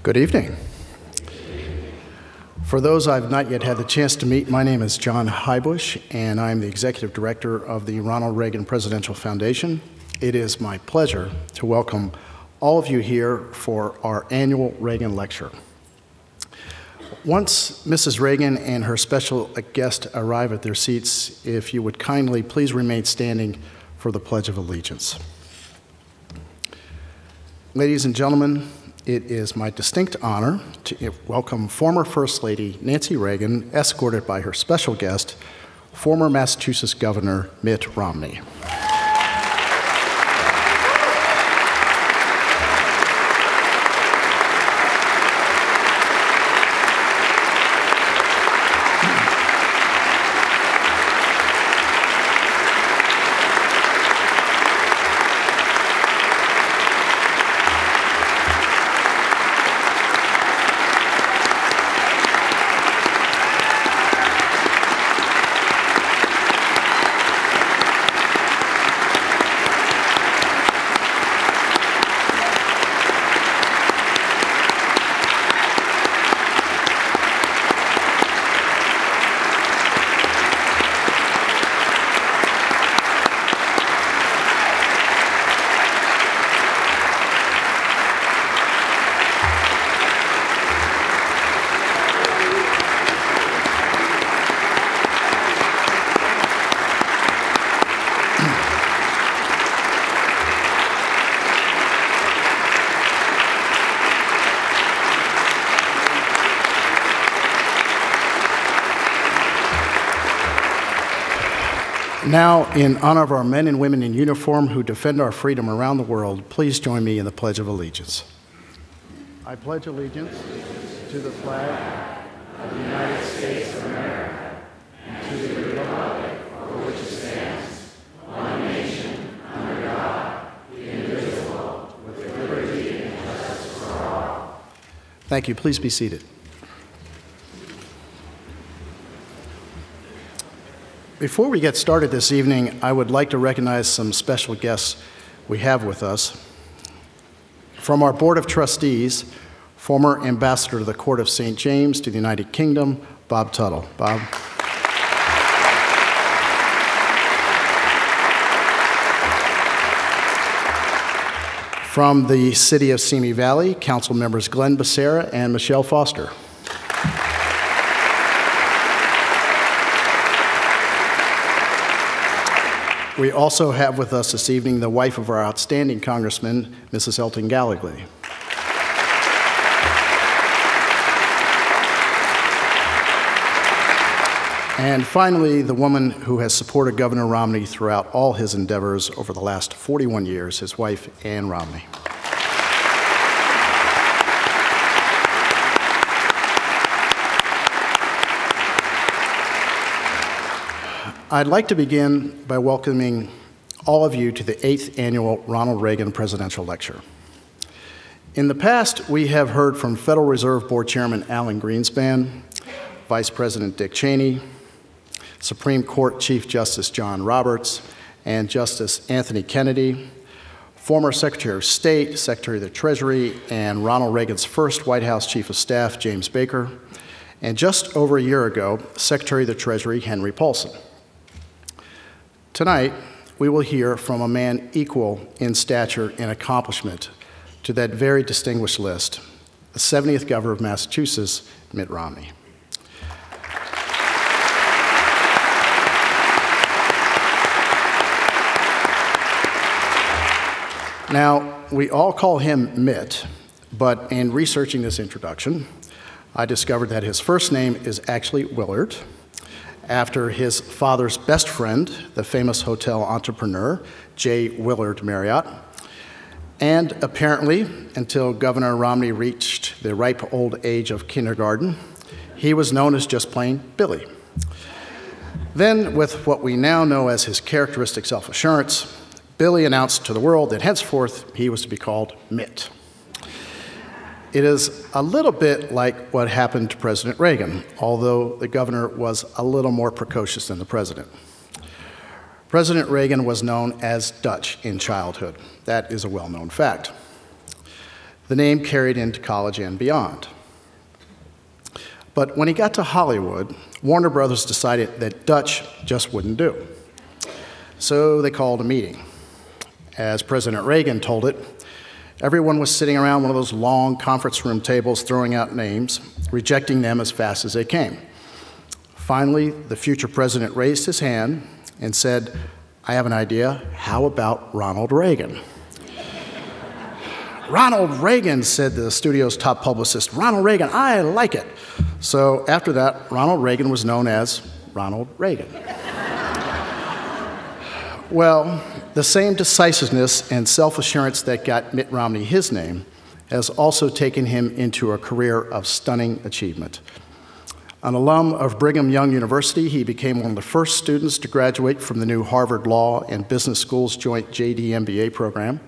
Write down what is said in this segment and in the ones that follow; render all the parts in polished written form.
Good evening. For those I've not yet had the chance to meet, my name is John Highbush, and I'm the Executive Director of the Ronald Reagan Presidential Foundation. It is my pleasure to welcome all of you here for our Annual Reagan Lecture. Once Mrs. Reagan and her special guest arrive at their seats, if you would kindly please remain standing for the Pledge of Allegiance. Ladies and gentlemen, it is my distinct honor to welcome former First Lady Nancy Reagan, escorted by her special guest, former Massachusetts Governor Mitt Romney. Now, in honor of our men and women in uniform who defend our freedom around the world, please join me in the Pledge of Allegiance. I pledge allegiance to the flag of the United States of America and to the republic for which it stands, one nation, under God, indivisible, with liberty and justice for all. Thank you. Please be seated. Before we get started this evening, I would like to recognize some special guests we have with us. From our Board of Trustees, former Ambassador to the Court of St. James to the United Kingdom, Bob Tuttle. Bob. From the City of Simi Valley, Council members Glenn Becerra and Michelle Foster. We also have with us this evening the wife of our outstanding Congressman, Mrs. Elton Gallagher. And finally, the woman who has supported Governor Romney throughout all his endeavors over the last 41 years, his wife, Ann Romney. I'd like to begin by welcoming all of you to the 8th Annual Ronald Reagan Presidential Lecture. In the past, we have heard from Federal Reserve Board Chairman Alan Greenspan, Vice President Dick Cheney, Supreme Court Chief Justice John Roberts, and Justice Anthony Kennedy, former Secretary of State, Secretary of the Treasury, and Ronald Reagan's first White House Chief of Staff, James Baker, and just over a year ago, Secretary of the Treasury, Henry Paulson. Tonight, we will hear from a man equal in stature and accomplishment to that very distinguished list, the 70th Governor of Massachusetts, Mitt Romney. Now, we all call him Mitt, but in researching this introduction, I discovered that his first name is actually Willard, after his father's best friend, the famous hotel entrepreneur, J. Willard Marriott. And apparently, until Governor Romney reached the ripe old age of kindergarten, he was known as just plain Billy. Then, with what we now know as his characteristic self-assurance, Billy announced to the world that henceforth he was to be called Mitt. It is a little bit like what happened to President Reagan, although the governor was a little more precocious than the president. President Reagan was known as Dutch in childhood. That is a well-known fact. the name carried into college and beyond. But when he got to Hollywood, Warner Brothers decided that Dutch just wouldn't do. So they called a meeting. As President Reagan told it, everyone was sitting around one of those long conference room tables throwing out names, rejecting them as fast as they came. Finally, the future president raised his hand and said, "I have an idea. How about Ronald Reagan?" "Ronald Reagan," said the studio's top publicist. "Ronald Reagan, I like it." So after that, Ronald Reagan was known as Ronald Reagan. Well, the same decisiveness and self-assurance that got Mitt Romney his name has also taken him into a career of stunning achievement. An alum of Brigham Young University, he became one of the first students to graduate from the new Harvard Law and Business School's joint JD MBA program.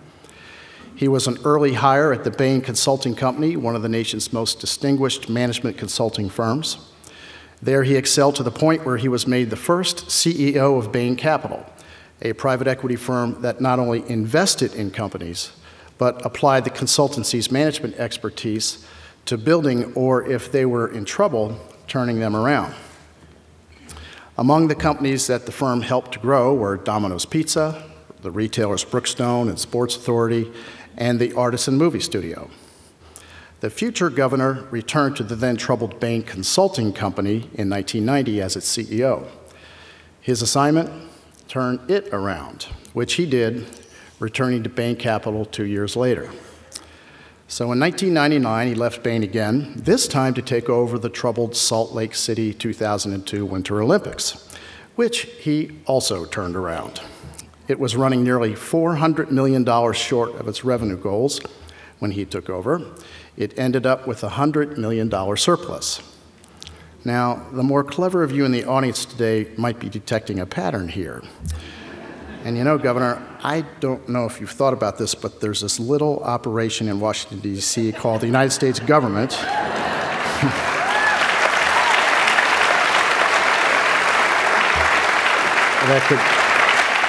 He was an early hire at the Bain Consulting Company, one of the nation's most distinguished management consulting firms. There he excelled to the point where he was made the first CEO of Bain Capital, a private equity firm that not only invested in companies, but applied the consultancy's management expertise to building, or if they were in trouble, turning them around. Among the companies that the firm helped to grow were Domino's Pizza, the retailers Brookstone and Sports Authority, and the Artisan Movie Studio. The future governor returned to the then troubled Bain Consulting Company in 1990 as its CEO. His assignment? Turn it around, which he did, returning to Bain Capital 2 years later. So in 1999, he left Bain again, this time to take over the troubled Salt Lake City 2002 Winter Olympics, which he also turned around. It was running nearly $400 million short of its revenue goals when he took over. It ended up with a $100 million surplus. Now, the more clever of you in the audience today might be detecting a pattern here. And you know, Governor, I don't know if you've thought about this, but there's this little operation in Washington, D.C. called the United States government.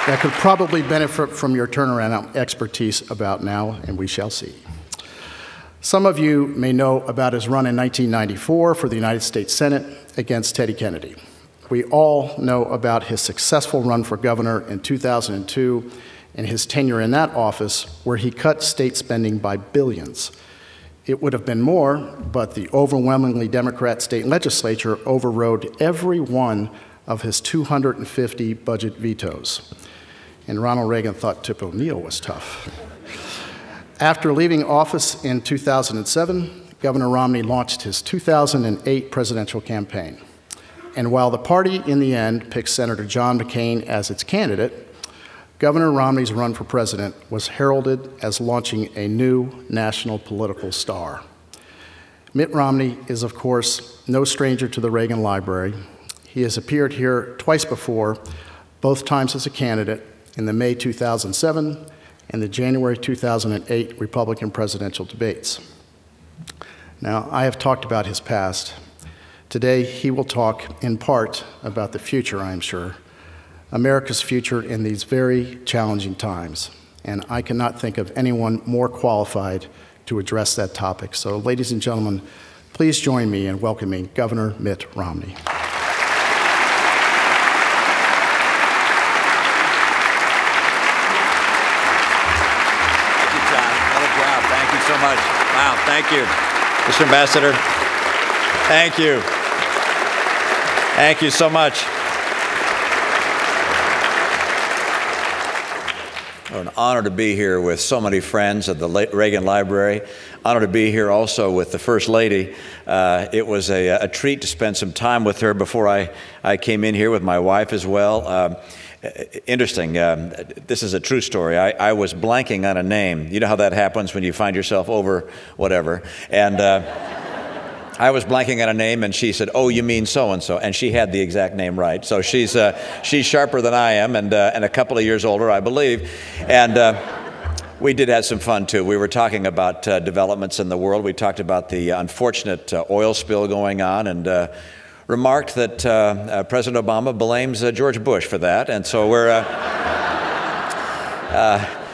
that could probably benefit from your turnaround expertise about now, and we shall see. Some of you may know about his run in 1994 for the United States Senate against Teddy Kennedy. We all know about his successful run for governor in 2002 and his tenure in that office, where he cut state spending by billions. It would have been more, but the overwhelmingly Democrat state legislature overrode every one of his 250 budget vetoes. And Ronald Reagan thought Tip O'Neill was tough. After leaving office in 2007, Governor Romney launched his 2008 presidential campaign. And while the party in the end picked Senator John McCain as its candidate, Governor Romney's run for president was heralded as launching a new national political star. Mitt Romney is, of course, no stranger to the Reagan Library. He has appeared here twice before, both times as a candidate, in the May 2007 and the January 2008 Republican presidential debates. Now, I have talked about his past. Today, he will talk in part about the future, I am sure, America's future in these very challenging times. And I cannot think of anyone more qualified to address that topic. So, ladies and gentlemen, please join me in welcoming Governor Mitt Romney. So much. Wow, thank you. Mr. Ambassador, thank you. Thank you so much. Oh, an honor to be here with so many friends at the Reagan Library. Honor to be here also with the First Lady. It was a treat to spend some time with her before I came in here with my wife as well. Interesting. This is a true story. I was blanking on a name. You know how that happens when you find yourself over whatever. And I was blanking on a name, and she said, "Oh, you mean so-and-so." And she had the exact name right. So she's sharper than I am, and a couple of years older, I believe. And we did have some fun, too. We were talking about developments in the world. We talked about the unfortunate oil spill going on, and remarked that President Obama blames George Bush for that, and so we're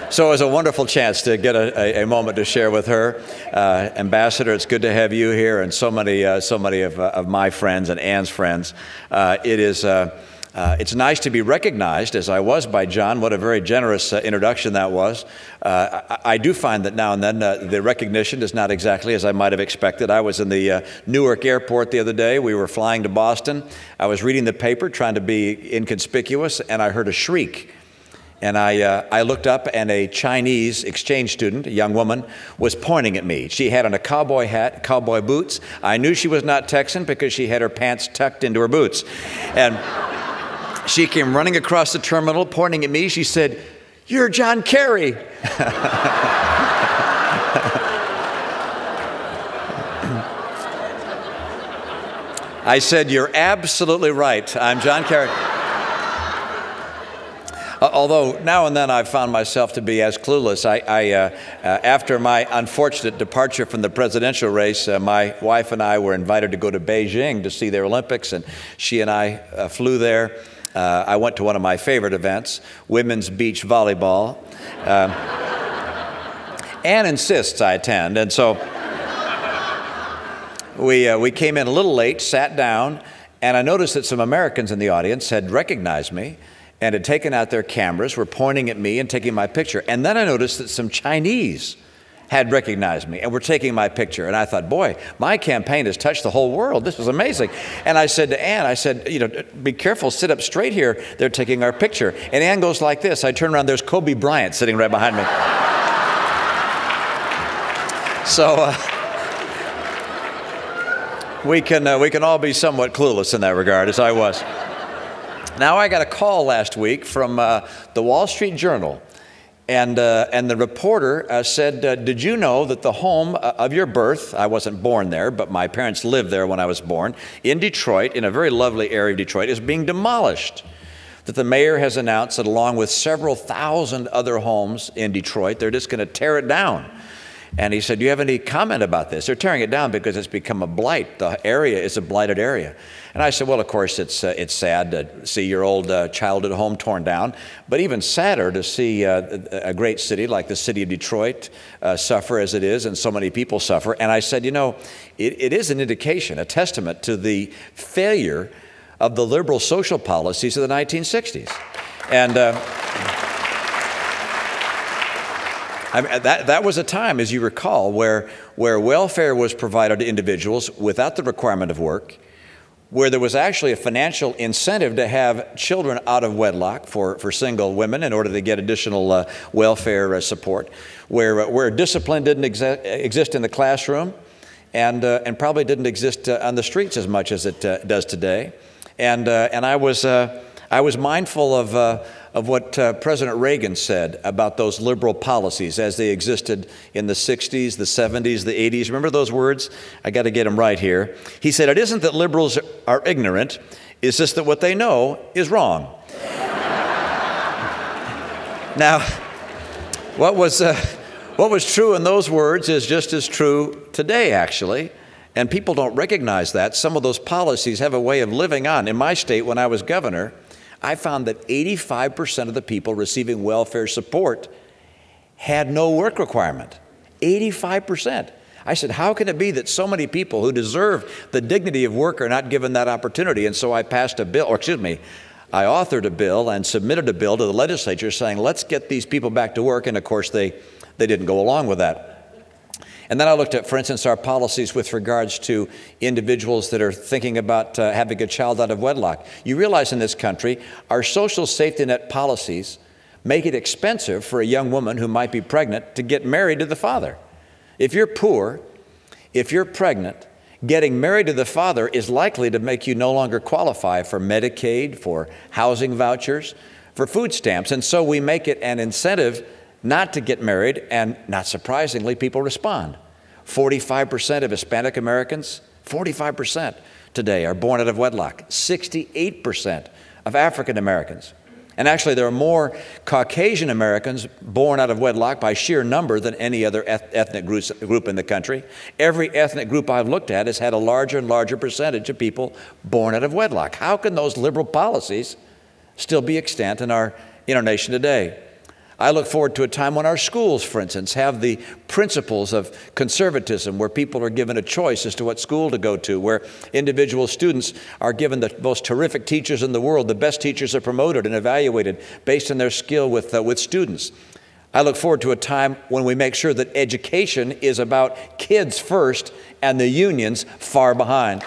So it was a wonderful chance to get a moment to share with her. Ambassador, it's good to have you here, and so many of my friends and Ann's friends. It's nice to be recognized, as I was by John. What a very generous introduction that was. I do find that now and then the recognition is not exactly as I might have expected. I was in the Newark airport the other day. We were flying to Boston. I was reading the paper, trying to be inconspicuous, and I heard a shriek. And I looked up, and a Chinese exchange student, a young woman, was pointing at me. She had on a cowboy hat, cowboy boots. I knew she was not Texan because she had her pants tucked into her boots. And she came running across the terminal, pointing at me. She said, "You're John Kerry." I said, "You're absolutely right. I'm John Kerry." Although now and then I've found myself to be as clueless. After my unfortunate departure from the presidential race, my wife and I were invited to go to Beijing to see the Olympics, and she and I flew there. I went to one of my favorite events, women's beach volleyball. Ann insists I attend, and so we came in a little late, sat down, and I noticed that some Americans in the audience had recognized me and had taken out their cameras, were pointing at me and taking my picture. And then I noticed that some Chinese had recognized me and were taking my picture. And I thought, boy, my campaign has touched the whole world. This is amazing. And I said to Ann, I said, you know, be careful, sit up straight here. They're taking our picture. And Ann goes like this. I turn around, there's Kobe Bryant sitting right behind me. So we can all be somewhat clueless in that regard, as I was. Now, I got a call last week from the Wall Street Journal. And the reporter said, did you know that the home of your birth, I wasn't born there, but my parents lived there when I was born, in Detroit, in a very lovely area of Detroit, is being demolished? That the mayor has announced that along with several thousand other homes in Detroit, they're just going to tear it down. And he said, do you have any comment about this? They're tearing it down because it's become a blight. The area is a blighted area. And I said, well, of course, it's sad to see your old childhood home torn down, but even sadder to see a great city like the city of Detroit suffer as it is, and so many people suffer. And I said, you know, it is an indication, a testament to the failure of the liberal social policies of the 1960s. And that was a time, as you recall, where welfare was provided to individuals without the requirement of work, where there was actually a financial incentive to have children out of wedlock for single women in order to get additional welfare support, where discipline didn't exist in the classroom and probably didn't exist on the streets as much as it does today. And I was mindful of what President Reagan said about those liberal policies as they existed in the 60s, the 70s, the 80s. Remember those words? I got to get them right here. He said, it isn't that liberals are ignorant, it's just that what they know is wrong. Now, what was true in those words is just as true today, actually. And people don't recognize that. Some of those policies have a way of living on. In my state, when I was governor, I found that 85% of the people receiving welfare support had no work requirement. 85%. I said, how can it be that so many people who deserve the dignity of work are not given that opportunity? And so I passed a bill, or excuse me, I authored a bill and submitted a bill to the legislature saying, let's get these people back to work. And of course, they didn't go along with that. And then I looked at, for instance, our policies with regards to individuals that are thinking about having a child out of wedlock. You realize in this country, our social safety net policies make it expensive for a young woman who might be pregnant to get married to the father. If you're poor, if you're pregnant, getting married to the father is likely to make you no longer qualify for Medicaid, for housing vouchers, for food stamps. And so we make it an incentive not to get married, and not surprisingly, people respond. 45% of Hispanic Americans, 45% today are born out of wedlock. 68% of African Americans. And actually, there are more Caucasian Americans born out of wedlock by sheer number than any other ethnic group in the country. Every ethnic group I've looked at has had a larger and larger percentage of people born out of wedlock. How can those liberal policies still be extant in our nation today? I look forward to a time when our schools, for instance, have the principles of conservatism, where people are given a choice as to what school to go to, where individual students are given the most terrific teachers in the world. The best teachers are promoted and evaluated based on their skill with students. I look forward to a time when we make sure that education is about kids first and the unions far behind.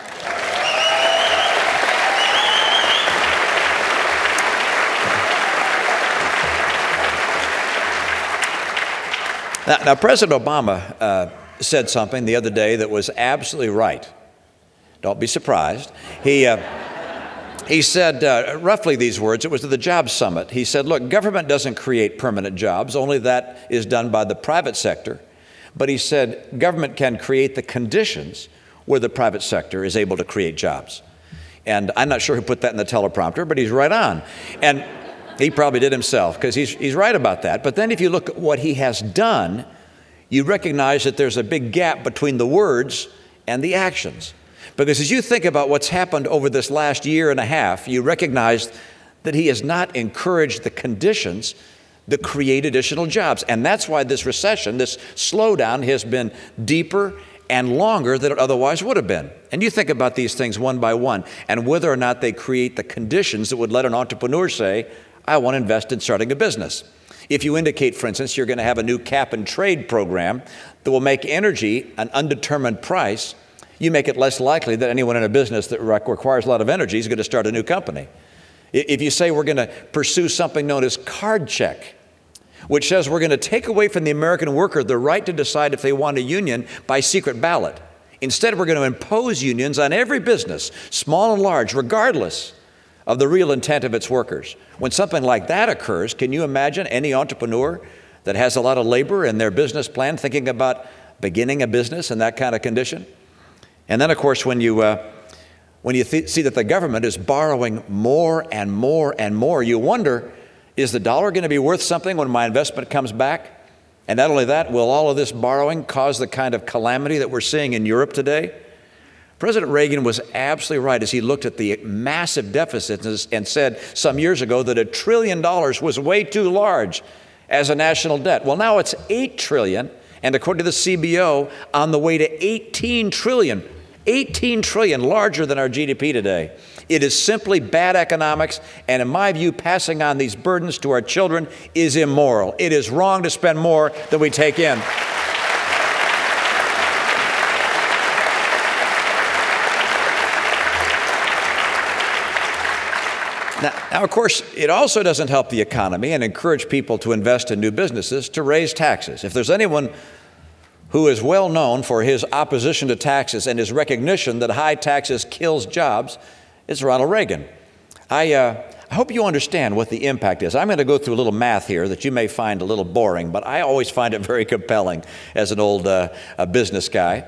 Now, President Obama said something the other day that was absolutely right. Don't be surprised. He said roughly these words. It was at the Jobs Summit. He said, look, government doesn't create permanent jobs. Only that is done by the private sector. But he said government can create the conditions where the private sector is able to create jobs. And I'm not sure who put that in the teleprompter, but he's right on. And he probably did himself, because he's right about that. But then if you look at what he has done, you recognize that there's a big gap between the words and the actions. Because as you think about what's happened over this last year and a half, you recognize that he has not encouraged the conditions that create additional jobs. And that's why this recession, this slowdown, has been deeper and longer than it otherwise would have been. And you think about these things one by one, and whether or not they create the conditions that would let an entrepreneur say, I want to invest in starting a business. If you indicate, for instance, you're going to have a new cap and trade program that will make energy an undetermined price, you make it less likely that anyone in a business that requires a lot of energy is going to start a new company. If you say we're going to pursue something known as card check, which says we're going to take away from the American worker the right to decide if they want a union by secret ballot. Instead, we're going to impose unions on every business, small and large, regardless of the real intent of its workers. When something like that occurs, can you imagine any entrepreneur that has a lot of labor in their business plan thinking about beginning a business in that kind of condition? And then, of course, when you see that the government is borrowing more and more and more, you wonder, is the dollar going to be worth something when my investment comes back? And not only that, will all of this borrowing cause the kind of calamity that we're seeing in Europe today? President Reagan was absolutely right as he looked at the massive deficits and said some years ago that $1 trillion was way too large as a national debt. Well, now it's $8 trillion, and according to the CBO, on the way to $18 trillion. $18 trillion, larger than our GDP today. It is simply bad economics, and in my view, passing on these burdens to our children is immoral. It is wrong to spend more than we take in. Now, of course, it also doesn't help the economy and encourage people to invest in new businesses to raise taxes. If there's anyone who is well known for his opposition to taxes and his recognition that high taxes kills jobs, it's Ronald Reagan. I hope you understand what the impact is. I'm going to go through a little math here that you may find a little boring, but I always find it very compelling as an old business guy.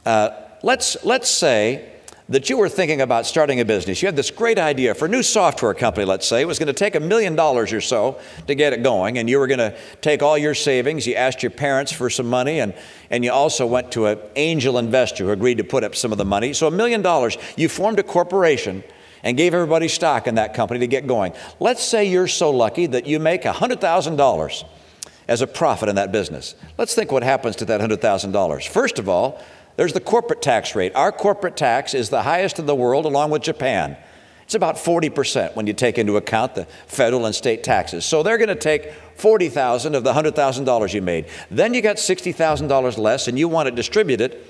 Let's say that you were thinking about starting a business. You had this great idea for a new software company, let's say. It was going to take $1 million or so to get it going, and you were going to take all your savings. You asked your parents for some money, and you also went to an angel investor who agreed to put up some of the money. So $1 million, you formed a corporation and gave everybody stock in that company to get going. Let's say you're so lucky that you make $100,000 as a profit in that business. Let's think what happens to that $100,000. First of all, there's the corporate tax rate. Our corporate tax is the highest in the world, along with Japan. It's about 40% when you take into account the federal and state taxes. So they're going to take $40,000 of the $100,000 you made. Then you got $60,000 less, and you want to distribute it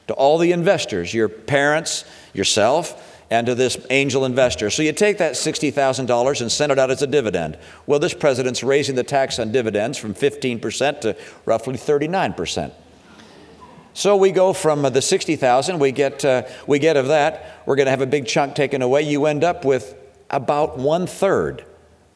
to all the investors, your parents, yourself, and to this angel investor. So you take that $60,000 and send it out as a dividend. Well, this president's raising the tax on dividends from 15% to roughly 39%. So we go from the $60,000 we get of that, we're going to have a big chunk taken away. You end up with about 1/3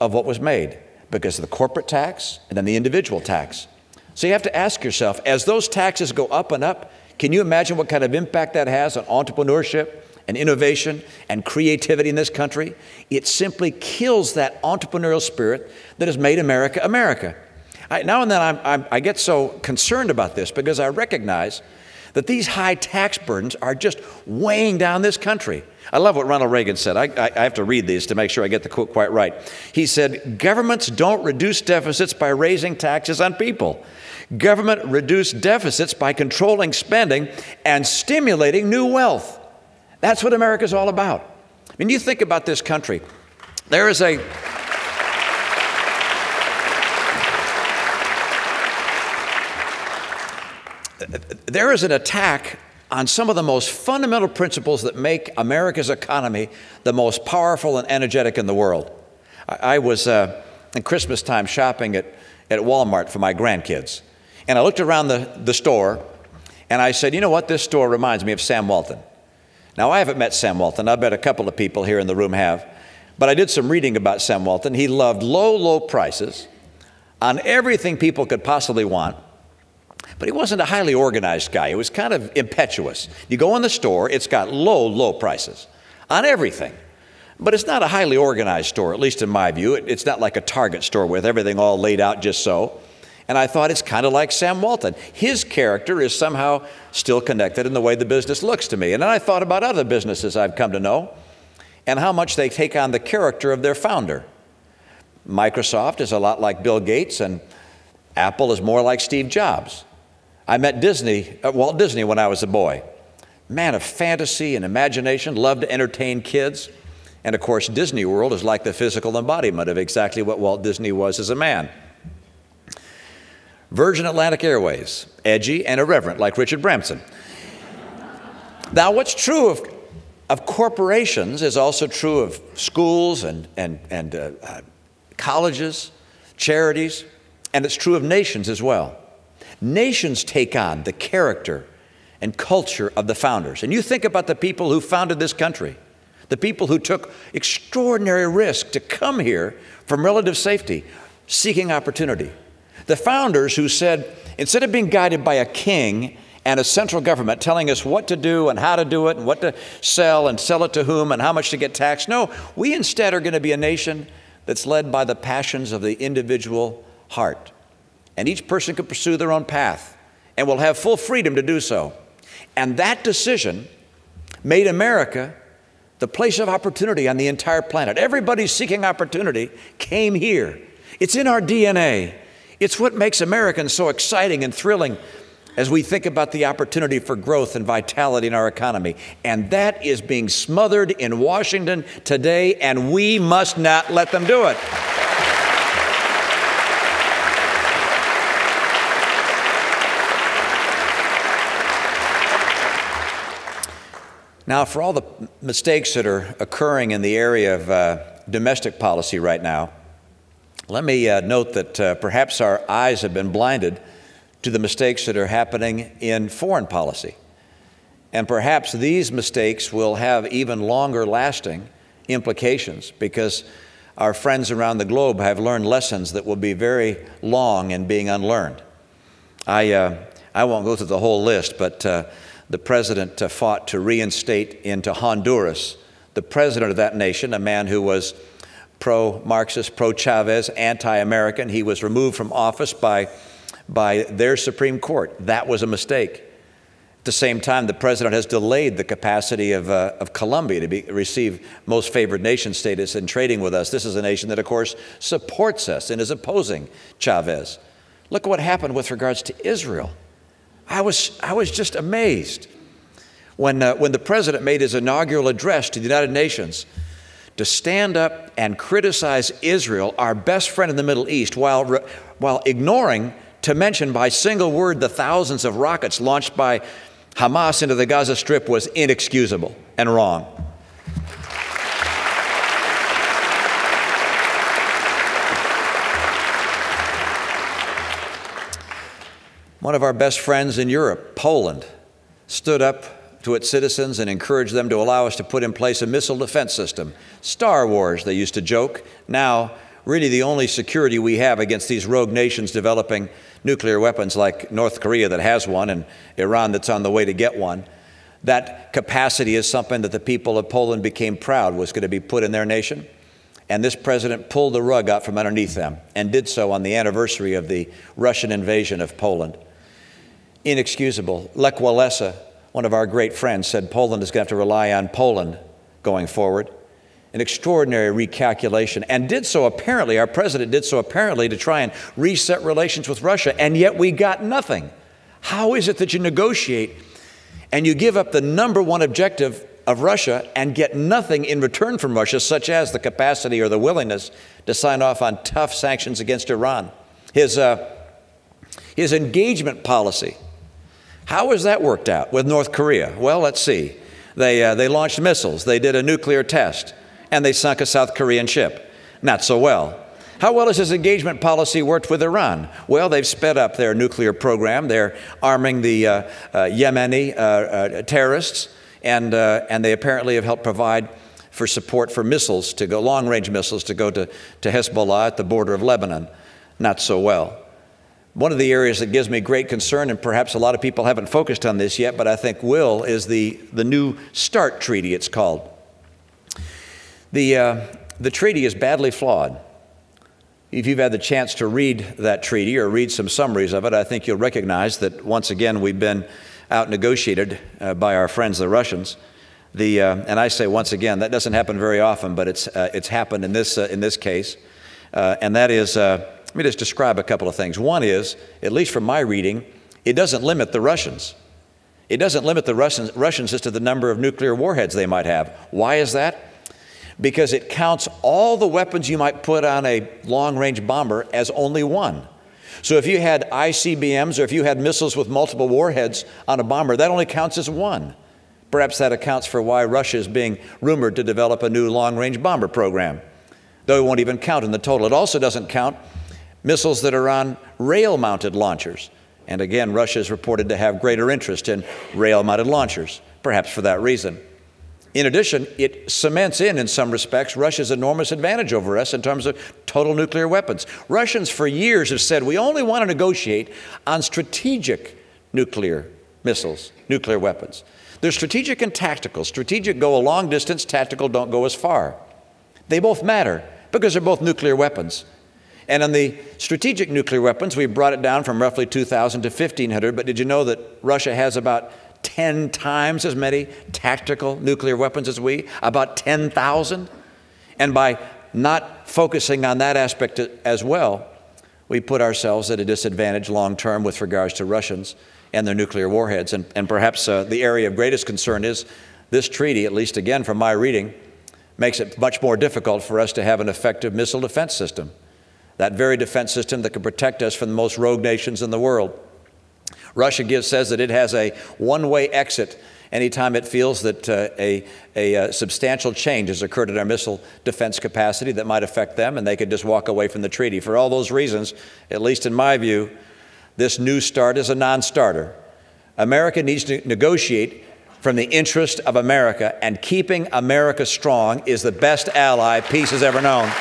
of what was made because of the corporate tax and then the individual tax. So you have to ask yourself, as those taxes go up and up, can you imagine what kind of impact that has on entrepreneurship and innovation and creativity in this country? It simply kills that entrepreneurial spirit that has made America, America. Now and then I get so concerned about this because I recognize that these high tax burdens are just weighing down this country. I love what Ronald Reagan said. I have to read these to make sure I get the quote quite right. He said, "Governments don't reduce deficits by raising taxes on people. Government reduce deficits by controlling spending and stimulating new wealth." That's what America's all about. When you think about this country, there is an attack on some of the most fundamental principles that make America's economy the most powerful and energetic in the world. I was in Christmas time shopping at Walmart for my grandkids. And I looked around the store and I said, you know what, this store reminds me of Sam Walton. Now, I haven't met Sam Walton. I bet a couple of people here in the room have. But I did some reading about Sam Walton. He loved low, low prices on everything people could possibly want. But he wasn't a highly organized guy. He was kind of impetuous. You go in the store, it's got low, low prices on everything. But it's not a highly organized store, at least in my view. It's not like a Target store with everything all laid out just so. And I thought it's kind of like Sam Walton. His character is somehow still connected in the way the business looks to me. And then I thought about other businesses I've come to know and how much they take on the character of their founder. Microsoft is a lot like Bill Gates, and Apple is more like Steve Jobs. I met Walt Disney when I was a boy. Man of fantasy and imagination, loved to entertain kids. And of course, Disney World is like the physical embodiment of exactly what Walt Disney was as a man. Virgin Atlantic Airways, edgy and irreverent like Richard Branson. Now, what's true of corporations is also true of schools and colleges, charities, and it's true of nations as well. Nations take on the character and culture of the founders. And you think about the people who founded this country, the people who took extraordinary risk to come here from relative safety, seeking opportunity. The founders who said, instead of being guided by a king and a central government telling us what to do and how to do it and what to sell and sell it to whom and how much to get taxed, no, we instead are going to be a nation that's led by the passions of the individual heart. And each person can pursue their own path and will have full freedom to do so. And that decision made America the place of opportunity on the entire planet. Everybody seeking opportunity came here. It's in our DNA. It's what makes Americans so exciting and thrilling as we think about the opportunity for growth and vitality in our economy. And that is being smothered in Washington today, and we must not let them do it. Now, for all the mistakes that are occurring in the area of domestic policy right now, let me note that perhaps our eyes have been blinded to the mistakes that are happening in foreign policy. And perhaps these mistakes will have even longer lasting implications because our friends around the globe have learned lessons that will be very long in being unlearned. I won't go through the whole list, but the president fought to reinstate into Honduras the president of that nation, a man who was pro-Marxist, pro-Chavez, anti-American. He was removed from office by their Supreme Court. That was a mistake. At the same time, the president has delayed the capacity of Colombia to receive most favored nation status in trading with us. This is a nation that, of course, supports us and is opposing Chavez. Look at what happened with regards to Israel. I was just amazed when the president made his inaugural address to the United Nations to stand up and criticize Israel, our best friend in the Middle East, while ignoring to mention by single word the thousands of rockets launched by Hamas into the Gaza Strip was inexcusable and wrong. One of our best friends in Europe, Poland, stood up to its citizens and encouraged them to allow us to put in place a missile defense system. Star Wars, they used to joke. Now, really the only security we have against these rogue nations developing nuclear weapons like North Korea that has one and Iran that's on the way to get one. That capacity is something that the people of Poland became proud was going to be put in their nation. And this president pulled the rug out from underneath them and did so on the anniversary of the Russian invasion of Poland. Inexcusable. Lech Walesa, one of our great friends, said Poland is going to have to rely on Poland going forward. An extraordinary recalculation, and did so apparently, our president did so apparently to try and reset relations with Russia, and yet we got nothing. How is it that you negotiate and you give up the #1 objective of Russia and get nothing in return from Russia, such as the capacity or the willingness to sign off on tough sanctions against Iran? His engagement policy, how has that worked out with North Korea? Well, let's see. They launched missiles, they did a nuclear test, and they sunk a South Korean ship. Not so well. How well has his engagement policy worked with Iran? Well, they've sped up their nuclear program. They're arming the Yemeni terrorists, and they apparently have helped provide for support for missiles to go, long-range missiles to go to Hezbollah at the border of Lebanon. Not so well. One of the areas that gives me great concern, and perhaps a lot of people haven't focused on this yet, but I think will, is the New START Treaty, it's called. The treaty is badly flawed. If you've had the chance to read that treaty or read some summaries of it, I think you'll recognize that once again we've been out-negotiated by our friends, the Russians. And I say once again, that doesn't happen very often, but it's happened in this case. And that is, let me just describe a couple of things. One is, at least from my reading, it doesn't limit the Russians. It doesn't limit the Russians as to the number of nuclear warheads they might have. Why is that? Because it counts all the weapons you might put on a long-range bomber as only one. So if you had ICBMs or if you had missiles with multiple warheads on a bomber, that only counts as one. Perhaps that accounts for why Russia is being rumored to develop a new long-range bomber program, though it won't even count in the total. It also doesn't count missiles that are on rail-mounted launchers. And again, Russia is reported to have greater interest in rail-mounted launchers, perhaps for that reason. In addition, it cements in some respects, Russia's enormous advantage over us in terms of total nuclear weapons. Russians for years have said, we only want to negotiate on strategic nuclear missiles, nuclear weapons. They're strategic and tactical. Strategic go a long distance, tactical don't go as far. They both matter because they're both nuclear weapons. And on the strategic nuclear weapons, we brought it down from roughly 2,000 to 1,500, but did you know that Russia has about 10 times as many tactical nuclear weapons as we, about 10,000. And by not focusing on that aspect as well, we put ourselves at a disadvantage long term with regards to Russians and their nuclear warheads. And perhaps the area of greatest concern is this treaty, at least again from my reading, makes it much more difficult for us to have an effective missile defense system. That very defense system that can protect us from the most rogue nations in the world. Russia says that it has a one-way exit anytime it feels that a substantial change has occurred in our missile defense capacity that might affect them, and they could just walk away from the treaty. For all those reasons, at least in my view, this new START is a non-starter. America needs to negotiate from the interest of America, and keeping America strong is the best ally peace has ever known.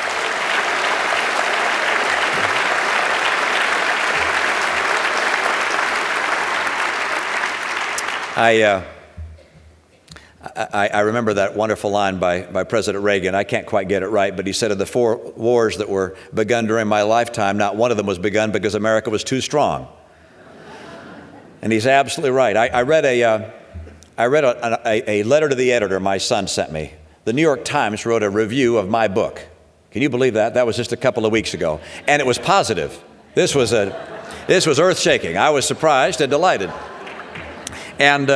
I remember that wonderful line by President Reagan. I can't quite get it right, but he said of the 4 wars that were begun during my lifetime, not one of them was begun because America was too strong. And he's absolutely right. I read a letter to the editor my son sent me. The New York Times wrote a review of my book. Can you believe that? That was just a couple of weeks ago. And it was positive. This was earth-shaking. I was surprised and delighted. And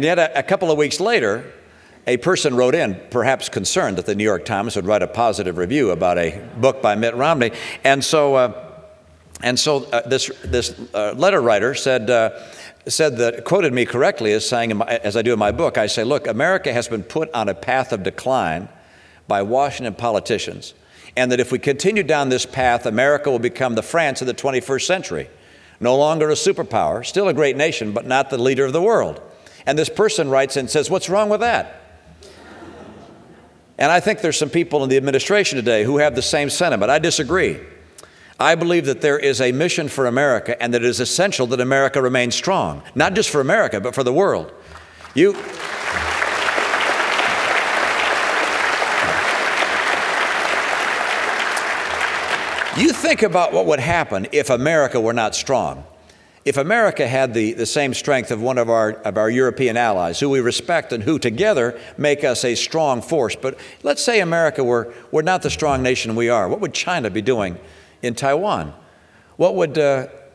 yet a couple of weeks later, a person wrote in, perhaps concerned that the New York Times would write a positive review about a book by Mitt Romney. And so this letter writer said that, quoted me correctly as saying, as I do in my book, I say, look, America has been put on a path of decline by Washington politicians, and that if we continue down this path, America will become the France of the 21st century. No longer a superpower, still a great nation, but not the leader of the world. And this person writes and says, what's wrong with that? And I think there's some people in the administration today who have the same sentiment. I disagree. I believe that there is a mission for America and that it is essential that America remain strong, not just for America, but for the world. You think about what would happen if America were not strong. If America had the same strength of one of our European allies, who we respect and who together make us a strong force. But let's say America were not the strong nation we are. What would China be doing in Taiwan? What would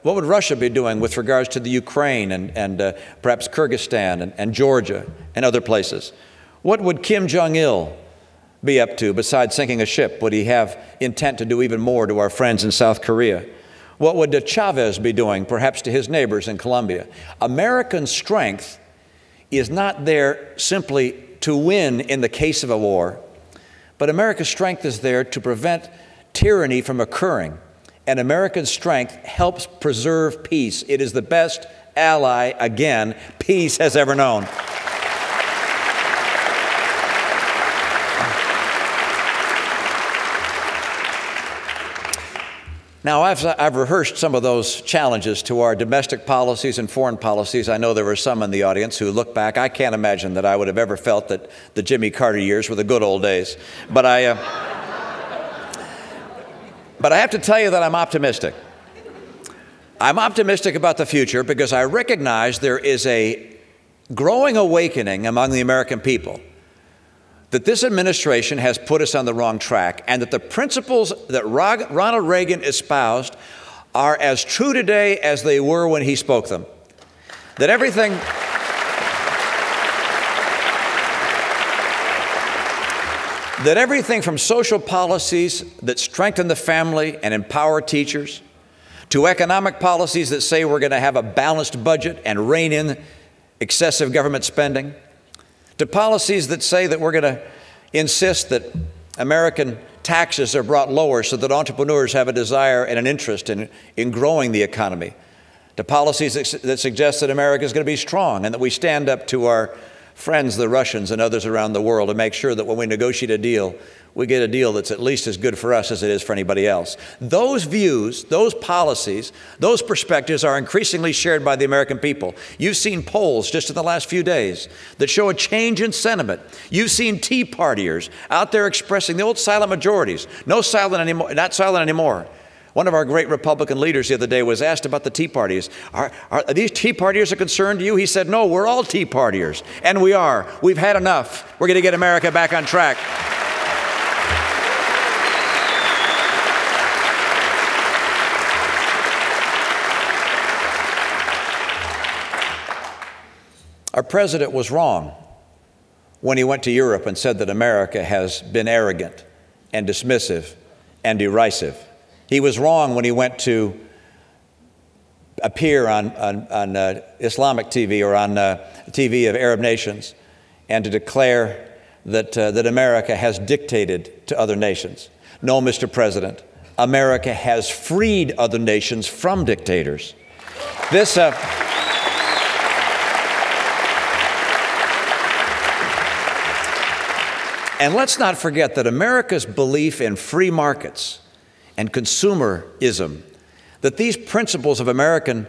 Russia be doing with regards to the Ukraine and perhaps Kyrgyzstan and Georgia and other places? What would Kim Jong-il be up to besides sinking a ship? Would he have intent to do even more to our friends in South Korea? What would Chavez be doing, perhaps to his neighbors in Colombia? American strength is not there simply to win in the case of a war, but America's strength is there to prevent tyranny from occurring. And American strength helps preserve peace. It is the best ally, again, peace has ever known. Now, I've rehearsed some of those challenges to our domestic policies and foreign policies. I know there were some in the audience who look back. I can't imagine that I would have ever felt that the Jimmy Carter years were the good old days. But I have to tell you that I'm optimistic. I'm optimistic about the future because I recognize there is a growing awakening among the American people that this administration has put us on the wrong track, and that the principles that Ronald Reagan espoused are as true today as they were when he spoke them. That everything from social policies that strengthen the family and empower teachers, to economic policies that say we're going to have a balanced budget and rein in excessive government spending, to policies that say that we're going to insist that American taxes are brought lower so that entrepreneurs have a desire and an interest in growing the economy, to policies that suggest that America is going to be strong and that we stand up to our friends, the Russians and others around the world, to make sure that when we negotiate a deal, we get a deal that's at least as good for us as it is for anybody else. Those views, those policies, those perspectives are increasingly shared by the American people. You've seen polls just in the last few days that show a change in sentiment. You've seen Tea Partiers out there expressing the old silent majorities, not silent anymore. One of our great Republican leaders the other day was asked about the Tea Parties. Are these Tea Partiers a concern to you? He said, no, we're all Tea Partiers. And we are. We've had enough. We're going to get America back on track. Our president was wrong when he went to Europe and said that America has been arrogant and dismissive and derisive. He was wrong when he went to appear on Islamic TV or on TV of Arab nations and to declare that America has dictated to other nations. No, Mr. President, America has freed other nations from dictators. And let's not forget that America's belief in free markets and consumerism, that these principles of American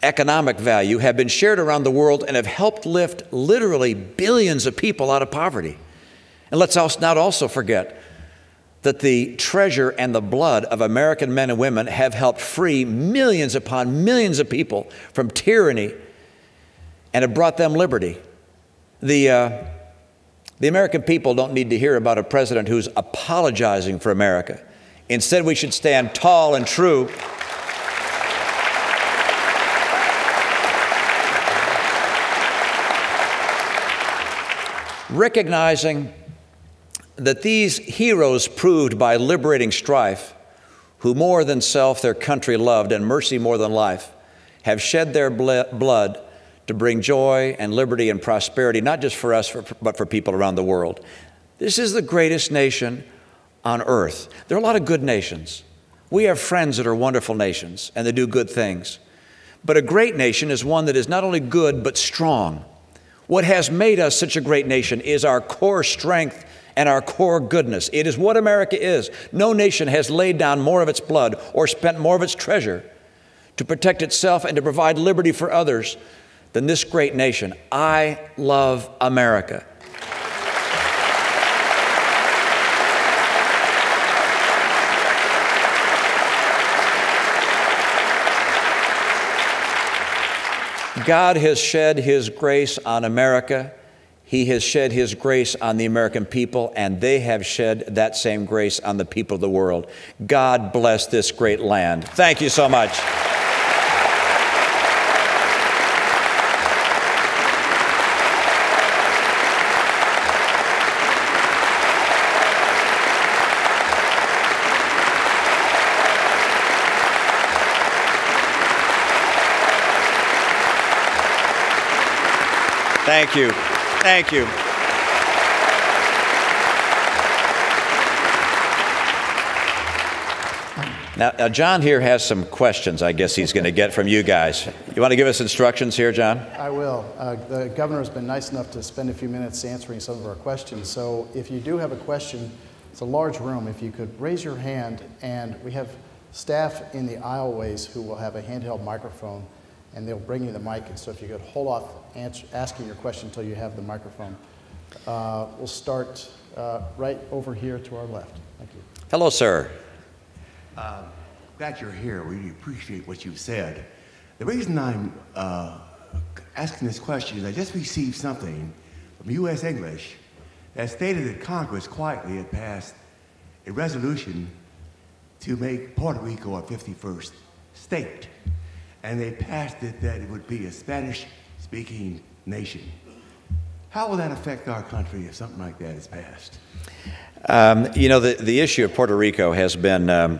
economic value have been shared around the world and have helped lift literally billions of people out of poverty. And let's not also forget that the treasure and the blood of American men and women have helped free millions upon millions of people from tyranny and have brought them liberty. The American people don't need to hear about a president who's apologizing for America. Instead, we should stand tall and true. Recognizing that these heroes proved by liberating strife, who more than self their country loved and mercy more than life, have shed their blood to bring joy and liberty and prosperity, not just for us, but for people around the world. This is the greatest nation on earth. There are a lot of good nations. We have friends that are wonderful nations and they do good things. But a great nation is one that is not only good, but strong. What has made us such a great nation is our core strength and our core goodness. It is what America is. No nation has laid down more of its blood or spent more of its treasure to protect itself and to provide liberty for others than this great nation. I love America. God has shed His grace on America. He has shed His grace on the American people, and they have shed that same grace on the people of the world. God bless this great land. Thank you so much. Thank you. Thank you. Now, John here has some questions I guess he's going to get from you guys. You want to give us instructions here, John? I will. The governor has been nice enough to spend a few minutes answering some of our questions. So if you do have a question, it's a large room. If you could raise your hand, and we have staff in the aisleways who will have a handheld microphone, and they'll bring you the mic. And so if you could hold off asking your question until you have the microphone. We'll start right over here to our left. Thank you. Hello, sir. Glad you're here. We really appreciate what you've said. The reason I'm asking this question is I just received something from U.S. English that stated that Congress quietly had passed a resolution to make Puerto Rico a 51st state. And they passed it that it would be a Spanish-speaking nation. How will that affect our country if something like that is passed? You know, the issue of Puerto Rico has been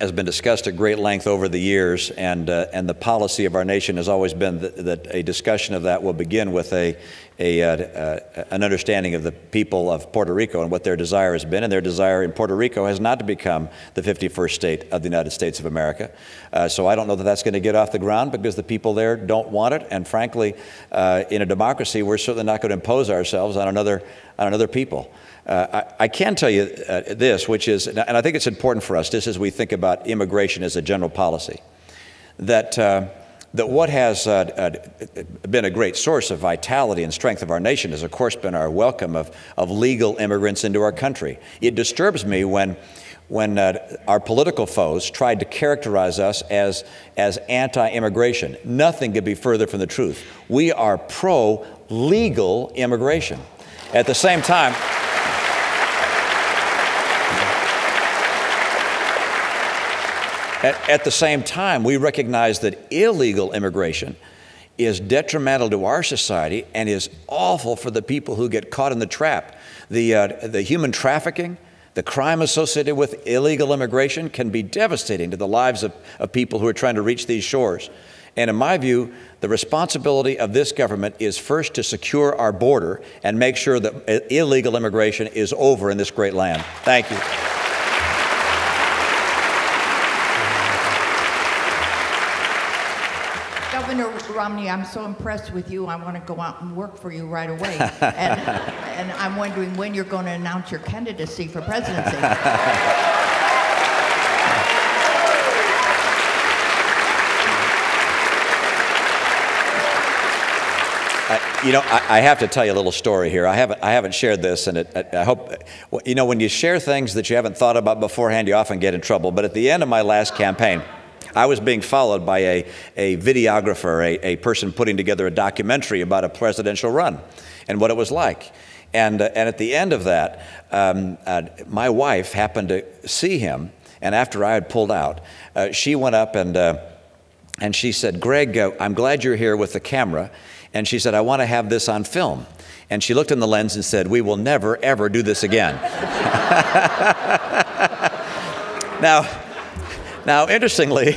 discussed at great length over the years, and the policy of our nation has always been that a discussion of that will begin with an understanding of the people of Puerto Rico and what their desire has been, and their desire in Puerto Rico has not to become the 51st state of the United States of America. So I don't know that that's going to get off the ground because the people there don't want it, and frankly, in a democracy, we're certainly not going to impose ourselves on another people. I can tell you this, which is, and I think it's important for us, just as we think about immigration as a general policy, that what has been a great source of vitality and strength of our nation has, of course, been our welcome of legal immigrants into our country. It disturbs me when our political foes tried to characterize us as anti-immigration. Nothing could be further from the truth. We are pro-legal immigration. At the same time, we recognize that illegal immigration is detrimental to our society and is awful for the people who get caught in the trap. The human trafficking, the crime associated with illegal immigration can be devastating to the lives of people who are trying to reach these shores. And in my view, the responsibility of this government is first to secure our border and make sure that illegal immigration is over in this great land. Thank you. Governor Romney, I'm so impressed with you. I want to go out and work for you right away. And I'm wondering when you're going to announce your candidacy for presidency. You know, I have to tell you a little story here. I haven't shared this, and I hope, you know, when you share things that you haven't thought about beforehand, you often get in trouble. But at the end of my last campaign, I was being followed by a videographer, a person putting together a documentary about a presidential run and what it was like. And at the end of that, my wife happened to see him, and after I had pulled out, she went up and she said, "Greg, I'm glad you're here with the camera." And she said, "I want to have this on film." And she looked in the lens and said, "We will never, ever do this again." Now, interestingly,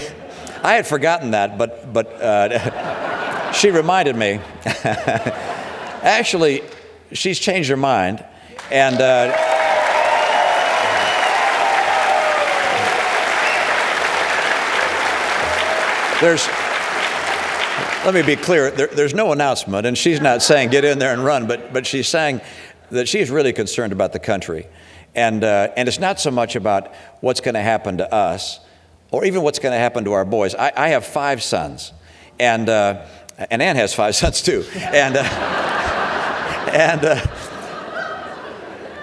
I had forgotten that, but she reminded me. Actually, she's changed her mind, and let me be clear, there's no announcement, and she's not saying get in there and run, but she's saying that she's really concerned about the country. And it's not so much about what's going to happen to us, or even what's going to happen to our boys. I have 5 sons, and Ann has 5 sons too.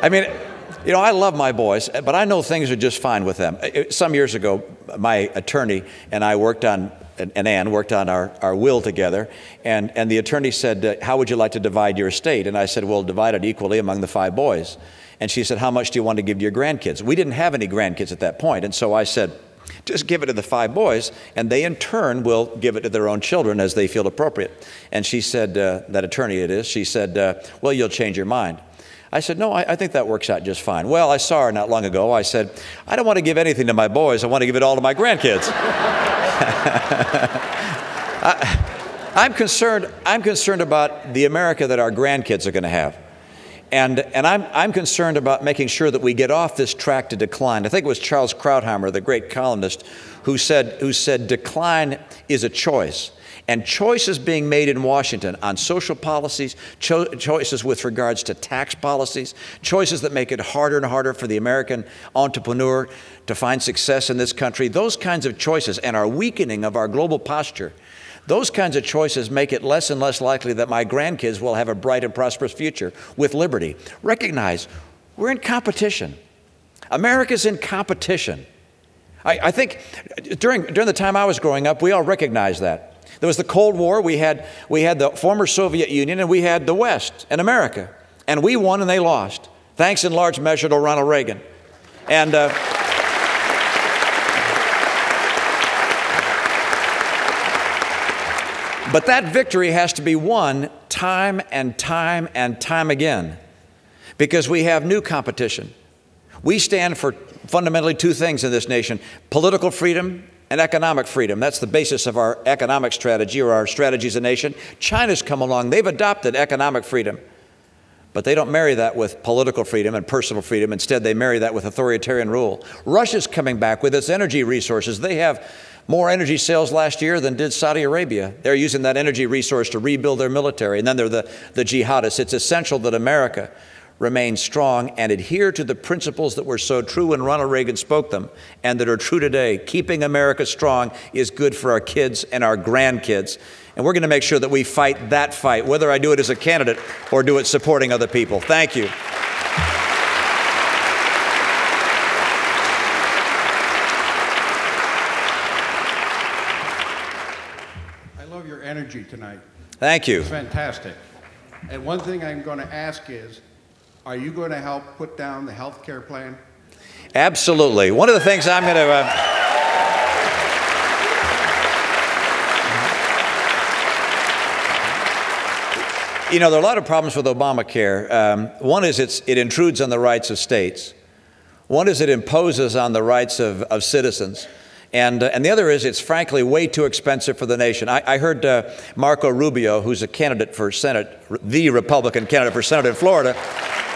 I mean, you know, I love my boys, but I know things are just fine with them. Some years ago, my attorney and I worked on and Ann worked on our will together, and the attorney said, how would you like to divide your estate? And I said, well, divide it equally among the 5 boys. And she said, how much do you want to give to your grandkids? We didn't have any grandkids at that point, and so I said, just give it to the 5 boys, and they in turn will give it to their own children as they feel appropriate. And she said, that attorney it is, she said, well, you'll change your mind. I said, no, I think that works out just fine. Well, I saw her not long ago. I said, I don't want to give anything to my boys. I want to give it all to my grandkids. I'm concerned about the America that our grandkids are going to have. And I'm concerned about making sure that we get off this track to decline. I think it was Charles Krauthammer, the great columnist, who said decline is a choice. And choices being made in Washington on social policies, choices with regards to tax policies, choices that make it harder and harder for the American entrepreneur to find success in this country, those kinds of choices and our weakening of our global posture, those kinds of choices make it less and less likely that my grandkids will have a bright and prosperous future with liberty. Recognize we're in competition. America's in competition. I think during the time I was growing up, we all recognized that. There was the Cold War. We had the former Soviet Union, and we had the West and America. And we won and they lost, thanks in large measure to Ronald Reagan. And but that victory has to be won time and time and time again, because we have new competition. We stand for fundamentally 2 things in this nation: political freedom and economic freedom. That's the basis of our economic strategy, or our strategy as a nation. China's come along. They've adopted economic freedom, but they don't marry that with political freedom and personal freedom. Instead, they marry that with authoritarian rule. Russia's coming back with its energy resources. They have more energy sales last year than did Saudi Arabia. They're using that energy resource to rebuild their military. And then they're the jihadists. It's essential that America remain strong and adhere to the principles that were so true when Ronald Reagan spoke them and that are true today. Keeping America strong is good for our kids and our grandkids. And we're going to make sure that we fight that fight, whether I do it as a candidate or do it supporting other people. Thank you. I love your energy tonight. Thank you. It's fantastic. And one thing I'm going to ask is, are you going to help put down the health care plan? Absolutely. One of the things I'm going to... You know, there are a lot of problems with Obamacare. One is it intrudes on the rights of states. One is it imposes on the rights of citizens. And the other is it's frankly way too expensive for the nation. I heard Marco Rubio, who's a candidate for Senate, the Republican candidate for Senate in Florida,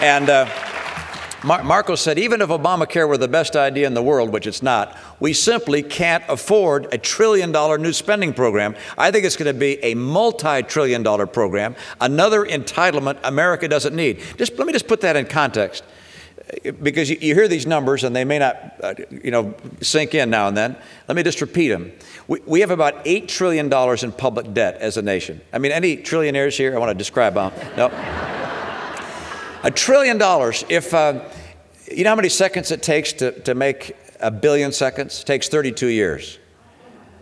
and Marco said, even if Obamacare were the best idea in the world, which it's not, we simply can't afford a $1 trillion new spending program. I think it's going to be a multi-trillion-dollar program, another entitlement America doesn't need. Let me just put that in context, because you hear these numbers and they may not sink in now and then. Let me just repeat them. We have about $8 trillion in public debt as a nation. I mean, any trillionaires here? I want to describe them. No. $1 trillion. If you know how many seconds it takes to make 1 billion seconds? It takes 32 years.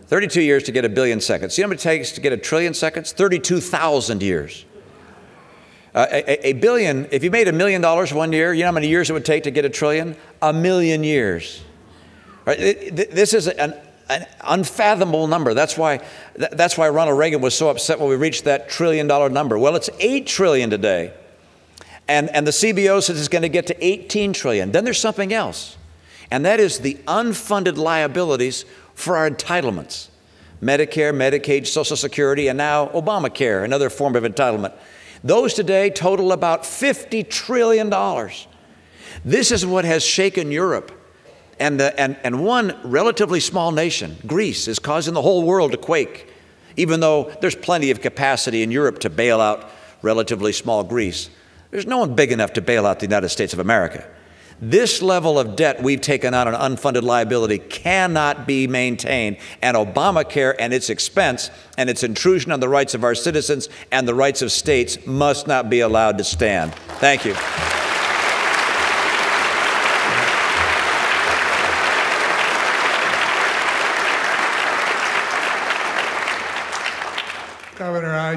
32 years to get 1 billion seconds. You know how many it takes to get 1 trillion seconds? 32,000 years. A billion, if you made $1 million one year, you know how many years it would take to get 1 trillion? 1 million years. Right? This is an unfathomable number. That's why Ronald Reagan was so upset when we reached that $1 trillion number. Well, it's 8 trillion today. And the CBO says it's going to get to 18 trillion. Then there's something else, and that is the unfunded liabilities for our entitlements. Medicare, Medicaid, Social Security, and now Obamacare, another form of entitlement. Those today total about $50 trillion. This is what has shaken Europe. And one relatively small nation, Greece, is causing the whole world to quake, even though there's plenty of capacity in Europe to bail out relatively small Greece. There's no one big enough to bail out the United States of America. This level of debt we've taken on an unfunded liability cannot be maintained, and Obamacare and its expense and its intrusion on the rights of our citizens and the rights of states must not be allowed to stand. Thank you.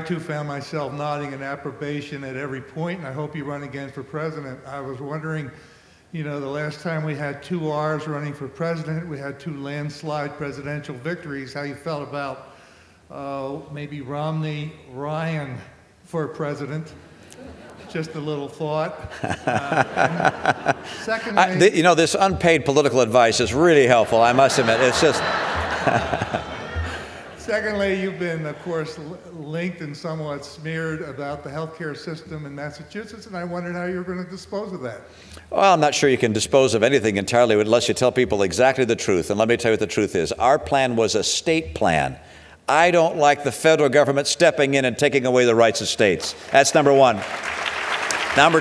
too found myself nodding in approbation at every point, and I hope you run again for president. I was wondering, you know, the last time we had two R's running for president, we had two landslide presidential victories, how you felt about maybe Romney, Ryan for president. Just a little thought. Secondly, you know, this unpaid political advice is really helpful, I must admit. It's just... Secondly, you've been, of course, linked and somewhat smeared about the healthcare system in Massachusetts, and I wondered how you were going to dispose of that. Well, I'm not sure you can dispose of anything entirely unless you tell people exactly the truth. And let me tell you what the truth is. Our plan was a state plan. I don't like the federal government stepping in and taking away the rights of states. That's number one. Number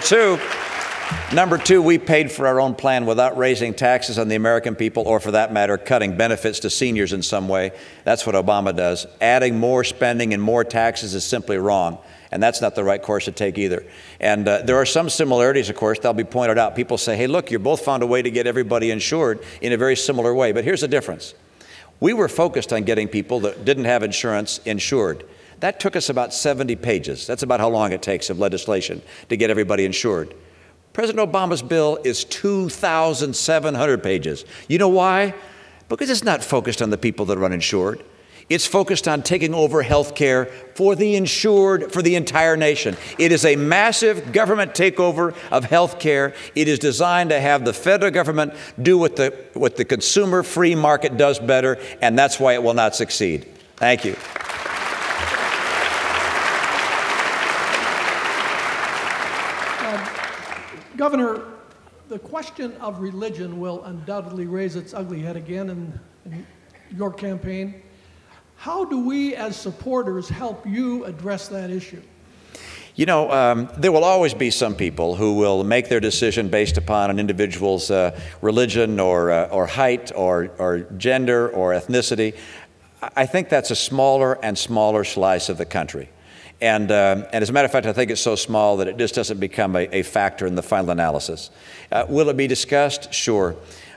two, we paid for our own plan without raising taxes on the American people, or for that matter, cutting benefits to seniors in some way. That's what Obama does. Adding more spending and more taxes is simply wrong, and that's not the right course to take either. And there are some similarities, of course, that'll be pointed out. People say, hey, look, you both found a way to get everybody insured in a very similar way. But here's the difference. We were focused on getting people that didn't have insurance insured. That took us about 70 pages. That's about how long it takes of legislation to get everybody insured. President Obama's bill is 2,700 pages. You know why? Because it's not focused on the people that are uninsured. It's focused on taking over health care for the insured, for the entire nation. It is a massive government takeover of health care. It is designed to have the federal government do what the consumer free market does better, and that's why it will not succeed. Thank you. Governor, the question of religion will undoubtedly raise its ugly head again in your campaign. How do we as supporters help you address that issue? You know, there will always be some people who will make their decision based upon an individual's religion or height or gender or ethnicity. I think that's a smaller and smaller slice of the country. And as a matter of fact, I think it's so small that it just doesn't become a factor in the final analysis. Will it be discussed? Sure.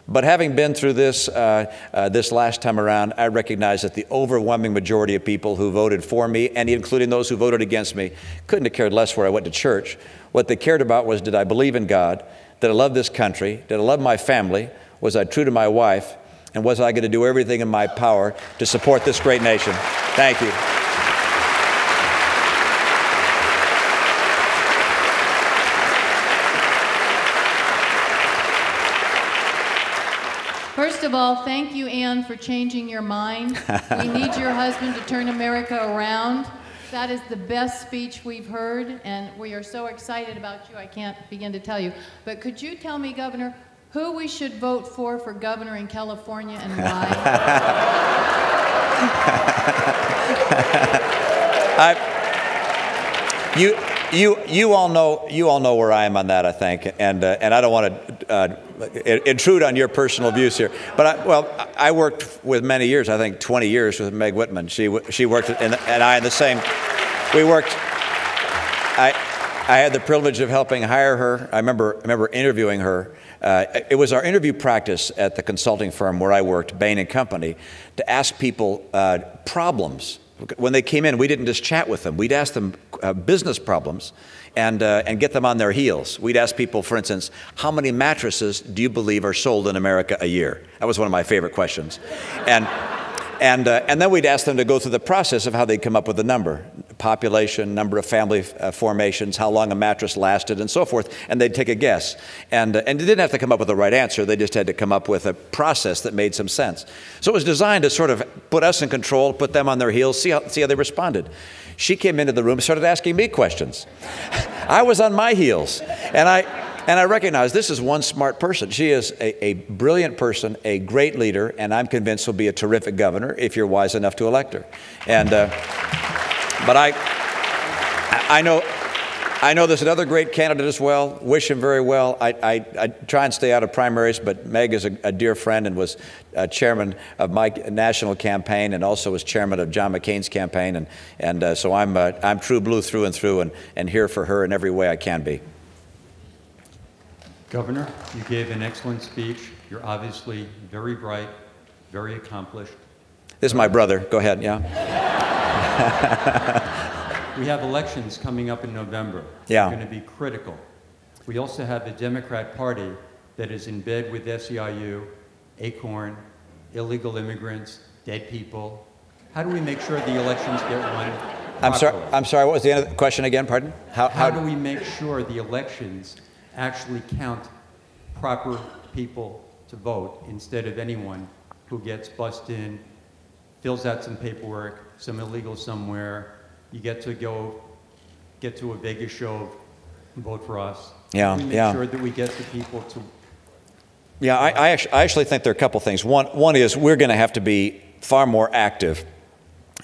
But having been through this this last time around, I recognize that the overwhelming majority of people who voted for me, and including those who voted against me, couldn't have cared less where I went to church. What they cared about was, did I believe in God? Did I love this country? Did I love my family? Was I true to my wife? And was I going to do everything in my power to support this great nation? Thank you. First of all, thank you, Ann, for changing your mind. We need your husband to turn America around. That is the best speech we've heard, and we are so excited about you, I can't begin to tell you. But could you tell me, Governor, who we should vote for governor in California and why? You all know where I am on that, I think, and I don't want to intrude on your personal views here. But I worked with many years, I think 20 years with Meg Whitman. She worked and I in the same. We worked. I had the privilege of helping hire her. I remember interviewing her. It was our interview practice at the consulting firm where I worked, Bain & Company, to ask people problems. When they came in, we didn't just chat with them. We'd ask them business problems and get them on their heels. We'd ask people, for instance, how many mattresses do you believe are sold in America a year? That was one of my favorite questions. And then we'd ask them to go through the process of how they'd come up with a number, population, number of family formations, how long a mattress lasted, and so forth, and they'd take a guess. And they didn't have to come up with the right answer, they just had to come up with a process that made some sense. So it was designed to sort of put us in control, put them on their heels, see how they responded. She came into the room and started asking me questions. I was on my heels, and I recognize this is one smart person. She is a brilliant person, a great leader, and I'm convinced will be a terrific governor if you're wise enough to elect her. And but I know there's another great candidate as well. Wish him very well. I try and stay out of primaries, but Meg is a dear friend and was chairman of my national campaign, and also was chairman of John McCain's campaign. And so I'm true blue through and through, and here for her in every way I can be. Governor, you gave an excellent speech. You're obviously very bright, very accomplished. This is my brother. Go ahead, yeah. We have elections coming up in November. Yeah. They're going to be critical. We also have the Democrat Party that is in bed with SEIU, ACORN, illegal immigrants, dead people. How do we make sure the elections get run properly? I'm sorry, what was the end of the question again, pardon? How do we make sure the elections actually count proper people to vote instead of anyone who gets bussed in, fills out some paperwork, some illegal somewhere, you get to a Vegas show, vote for us. Yeah, we make sure that we get the people to. Yeah, I actually think there are a couple things. One is we're going to have to be far more active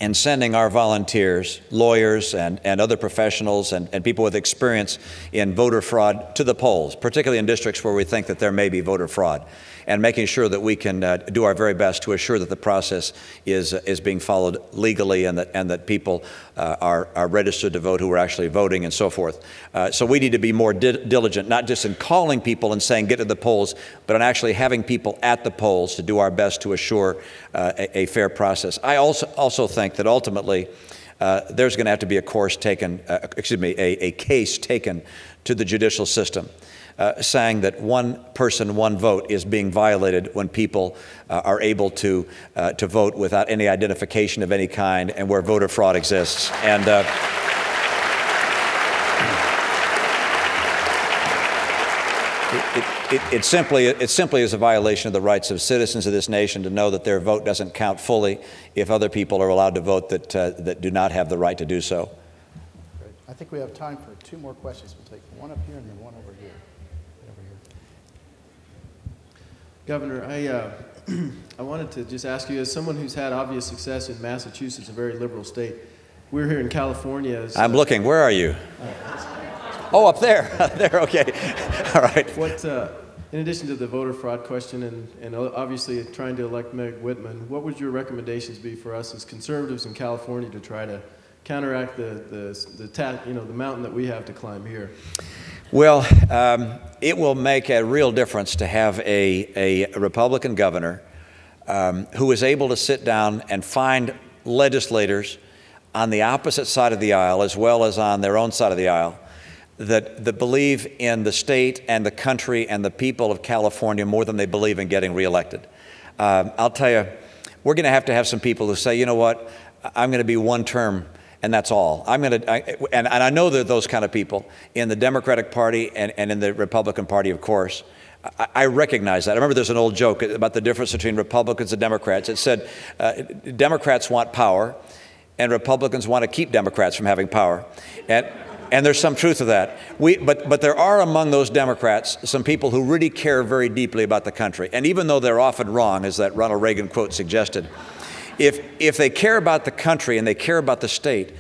in sending our volunteers, lawyers and other professionals and people with experience in voter fraud to the polls, particularly in districts where we think that there may be voter fraud, and making sure that we can do our very best to assure that the process is being followed legally and that people are registered to vote who are actually voting and so forth. So we need to be more diligent, not just in calling people and saying get to the polls, but in actually having people at the polls to do our best to assure a fair process. I also think that ultimately there's going to have to be a course taken, a case taken to the judicial system, saying that one person, one vote is being violated when people are able to vote without any identification of any kind, and where voter fraud exists. And it simply is a violation of the rights of citizens of this nation to know that their vote doesn't count fully if other people are allowed to vote that do not have the right to do so. Great. I think we have time for 2 more questions. We'll take one up here and then one over here. Governor, I wanted to just ask you, as someone who's had obvious success in Massachusetts, a very liberal state, we're here in California. I'm looking. Where are you? Oh, up there. There, okay. All right. What, in addition to the voter fraud question and obviously trying to elect Meg Whitman, what would your recommendations be for us as conservatives in California to try to counteract the mountain that we have to climb here? Well, it will make a real difference to have a Republican governor who is able to sit down and find legislators on the opposite side of the aisle as well as on their own side of the aisle that believe in the state and the country and the people of California more than they believe in getting reelected. I'll tell you, we're going to have some people who say, you know what, I'm going to be one term and that's all. And I know that those kind of people in the Democratic Party and in the Republican Party, of course. I recognize that. I remember there's an old joke about the difference between Republicans and Democrats. It said Democrats want power and Republicans want to keep Democrats from having power. And there's some truth to that. But there are among those Democrats some people who really care very deeply about the country. And even though they're often wrong, as that Ronald Reagan quote suggested, if they care about the country and they care about the state,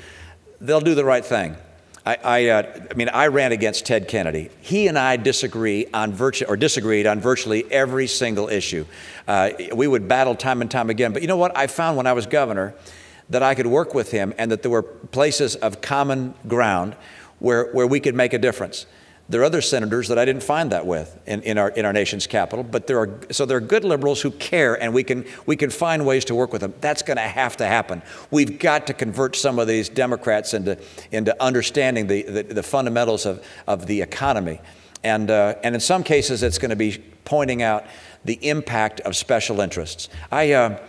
they'll do the right thing. I ran against Ted Kennedy. He and I disagreed on virtually every single issue. We would battle time and time again. But you know what? I found when I was governor that I could work with him and that there were places of common ground where we could make a difference. There are other senators that I didn't find that with in our nation's capital, but there are good liberals who care, and we can find ways to work with them. That's going to happen. We've got to convert some of these Democrats into understanding the fundamentals of the economy, and in some cases it's going to be pointing out the impact of special interests. We're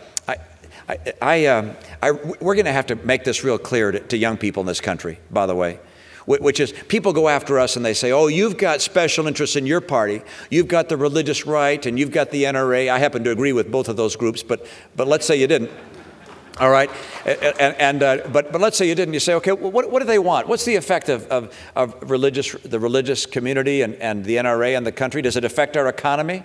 going to have to make this real clear to young people in this country, by the way, which is people go after us and they say, oh, you've got special interests in your party. You've got the religious right and you've got the NRA. I happen to agree with both of those groups, but let's say you didn't. All right. But let's say you didn't. You say, okay, well, what do they want? What's the effect of the religious community and the NRA and the country? Does it affect our economy?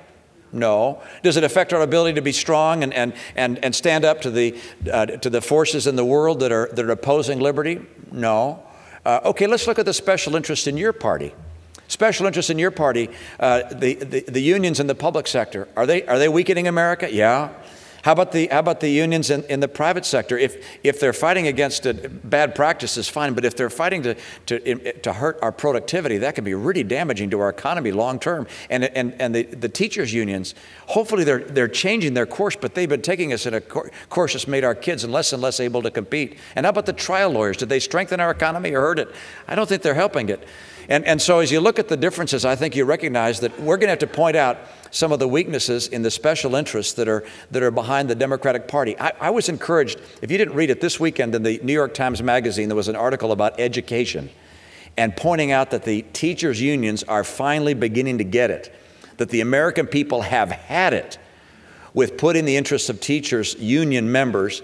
No. Does it affect our ability to be strong and stand up to the forces in the world that are opposing liberty? No. Okay, let's look at the special interest in your party. Special interest in your party, the unions in the public sector, are they weakening America? Yeah. How about the unions in the private sector? If they're fighting against bad practices, fine, but if they're fighting to hurt our productivity, that can be really damaging to our economy long term. And the teachers' unions, hopefully they're changing their course, but they've been taking us in a course that's made our kids and less able to compete. And how about the trial lawyers? Did they strengthen our economy or hurt it? I don't think they're helping it. And so as you look at the differences, I think you recognize that we're going to have to point out some of the weaknesses in the special interests that are behind the Democratic Party. I was encouraged, if you didn't read it, this weekend in the New York Times Magazine, there was an article about education and pointing out that the teachers' unions are finally beginning to get it, that the American people have had it with putting the interests of teachers' union members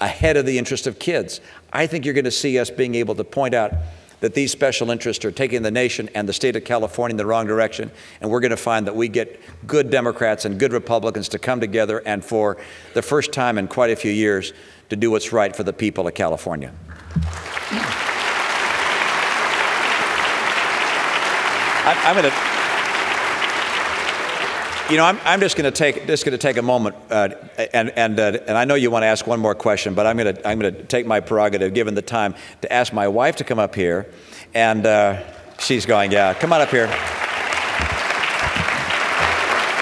ahead of the interest of kids. I think you're going to see us being able to point out that these special interests are taking the nation and the state of California in the wrong direction, and we're going to find that we get good Democrats and good Republicans to come together and for the first time in quite a few years to do what's right for the people of California. I'm just going to take a moment, and I know you want to ask one more question, but I'm going to take my prerogative, given the time, to ask my wife to come up here, and she's going, yeah, come on up here.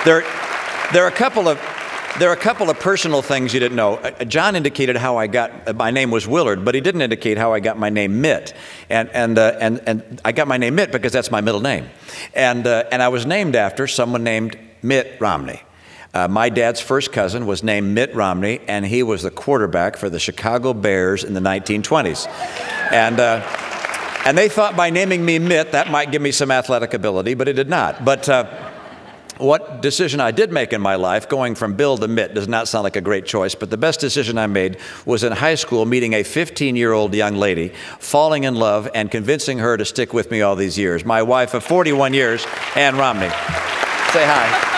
There are a couple of personal things you didn't know. John indicated how I got my name was Willard, but he didn't indicate how I got my name Mitt, and I got my name Mitt because that's my middle name, and I was named after someone named Mitt Romney. My dad's first cousin was named Mitt Romney, and he was the quarterback for the Chicago Bears in the 1920s. And they thought by naming me Mitt, that might give me some athletic ability, but it did not. But what decision I did make in my life, going from Bill to Mitt, does not sound like a great choice, but the best decision I made was in high school meeting a 15-year-old young lady, falling in love, and convincing her to stick with me all these years. My wife of 41 years, Ann Romney. Say hi.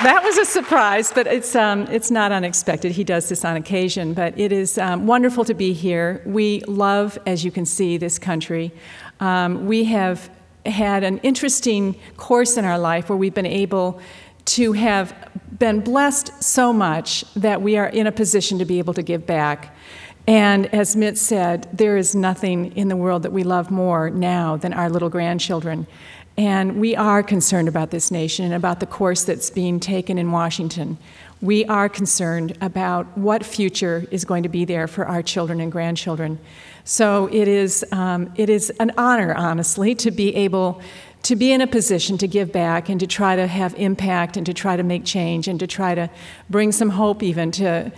That was a surprise, but it's not unexpected. He does this on occasion, but it is wonderful to be here. We love, as you can see, this country. We have had an interesting course in our life where we've been able to have been blessed so much that we are in a position to be able to give back. And as Mitt said, there is nothing in the world that we love more now than our little grandchildren. And we are concerned about this nation and about the course that's being taken in Washington. We are concerned about what future is going to be there for our children and grandchildren. So it is an honor, honestly, to be able to be in a position to give back and to try to have impact and to try to make change and to try to bring some hope even to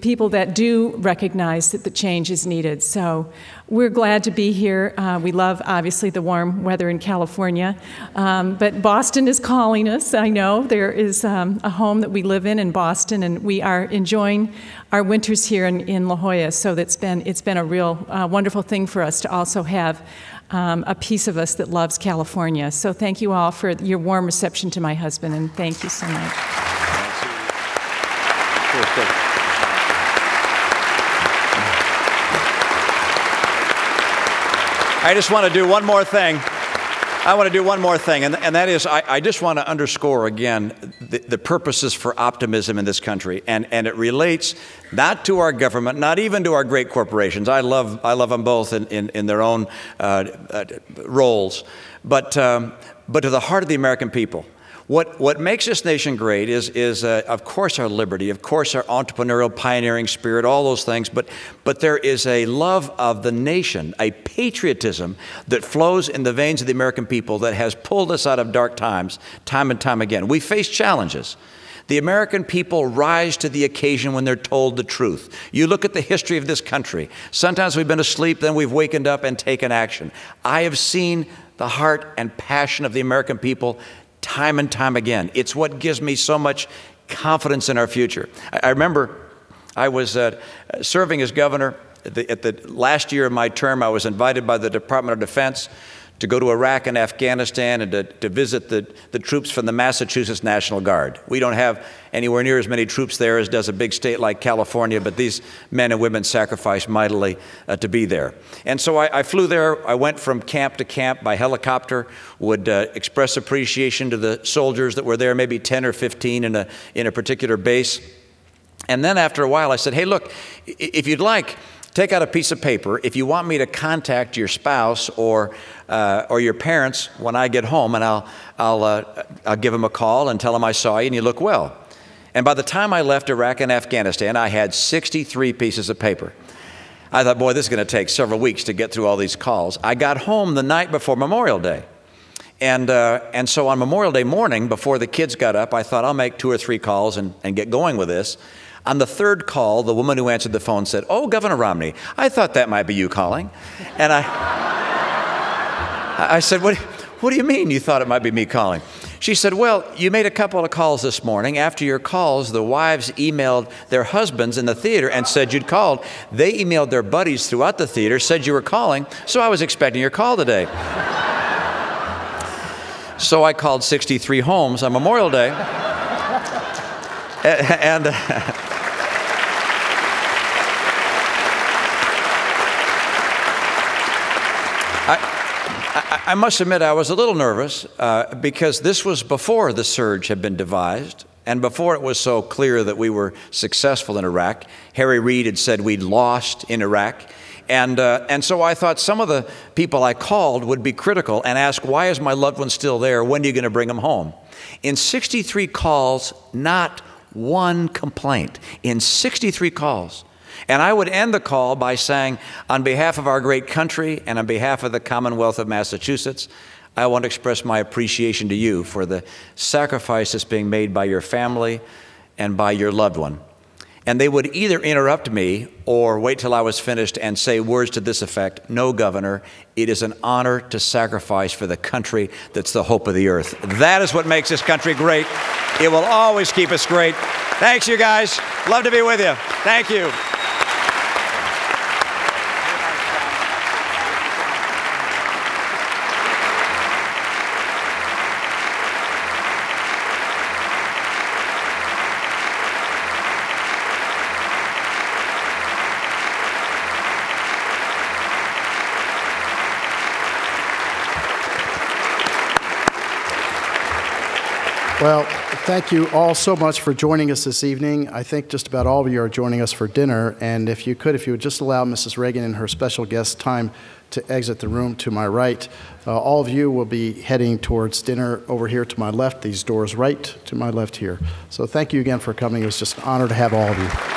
people that do recognize that the change is needed. So we're glad to be here. We love, obviously, the warm weather in California. But Boston is calling us. I know there is a home that we live in Boston, and we are enjoying our winters here in La Jolla. So it's been a real wonderful thing for us to also have a piece of us that loves California. So thank you all for your warm reception to my husband, and thank you so much. I just want to do one more thing. And that is I just want to underscore again the purposes for optimism in this country. And it relates not to our government, not even to our great corporations. I love them both in their own roles, but to the heart of the American people. What makes this nation great is of course, our liberty, of course, our entrepreneurial, pioneering spirit, all those things, but there is a love of the nation, a patriotism that flows in the veins of the American people that has pulled us out of dark times, time and time again. We face challenges. The American people rise to the occasion when they're told the truth. You look at the history of this country. Sometimes we've been asleep, then we've wakened up and taken action. I have seen the heart and passion of the American people time and time again. It's what gives me so much confidence in our future. I remember I was serving as governor at the last year of my term. I was invited by the Department of Defense to go to Iraq and Afghanistan and to visit the troops from the Massachusetts National Guard. We don't have anywhere near as many troops there as does a big state like California, but these men and women sacrificed mightily to be there. And so I flew there. I went from camp to camp by helicopter, would express appreciation to the soldiers that were there, maybe 10 or 15 in a particular base. And then after a while I said, hey, look, if you'd like, take out a piece of paper. If you want me to contact your spouse or your parents when I get home, and I'll give them a call and tell them I saw you and you look well. And by the time I left Iraq and Afghanistan, I had 63 pieces of paper. I thought, boy, this is going to take several weeks to get through all these calls. I got home the night before Memorial Day. And so on Memorial Day morning, before the kids got up, I thought I'll make 2 or 3 calls and get going with this. On the third call, the woman who answered the phone said, oh, Governor Romney, I thought that might be you calling. And I said, what do you mean you thought it might be me calling? She said, well, you made a couple of calls this morning. After your calls, the wives emailed their husbands in the theater and said you'd called. They emailed their buddies throughout the theater, said you were calling, so I was expecting your call today. So I called 63 homes on Memorial Day. And I must admit I was a little nervous because this was before the surge had been devised and before it was so clear that we were successful in Iraq. Harry Reid had said we'd lost in Iraq. And so I thought some of the people I called would be critical and ask, why is my loved one still there? When are you going to bring him home? In 63 calls, not one complaint. In 63 calls. And I would end the call by saying, on behalf of our great country and on behalf of the Commonwealth of Massachusetts, I want to express my appreciation to you for the sacrifice that's being made by your family and by your loved one. And they would either interrupt me or wait till I was finished and say words to this effect, no, Governor, it is an honor to sacrifice for the country that's the hope of the earth. That is what makes this country great. It will always keep us great. Thanks, you guys. Love to be with you. Thank you. Well, thank you all so much for joining us this evening. I think just about all of you are joining us for dinner. And if you would just allow Mrs. Reagan and her special guest time to exit the room to my right. All of you will be heading towards dinner over here to my left, these doors right to my left here. So thank you again for coming. It was just an honor to have all of you.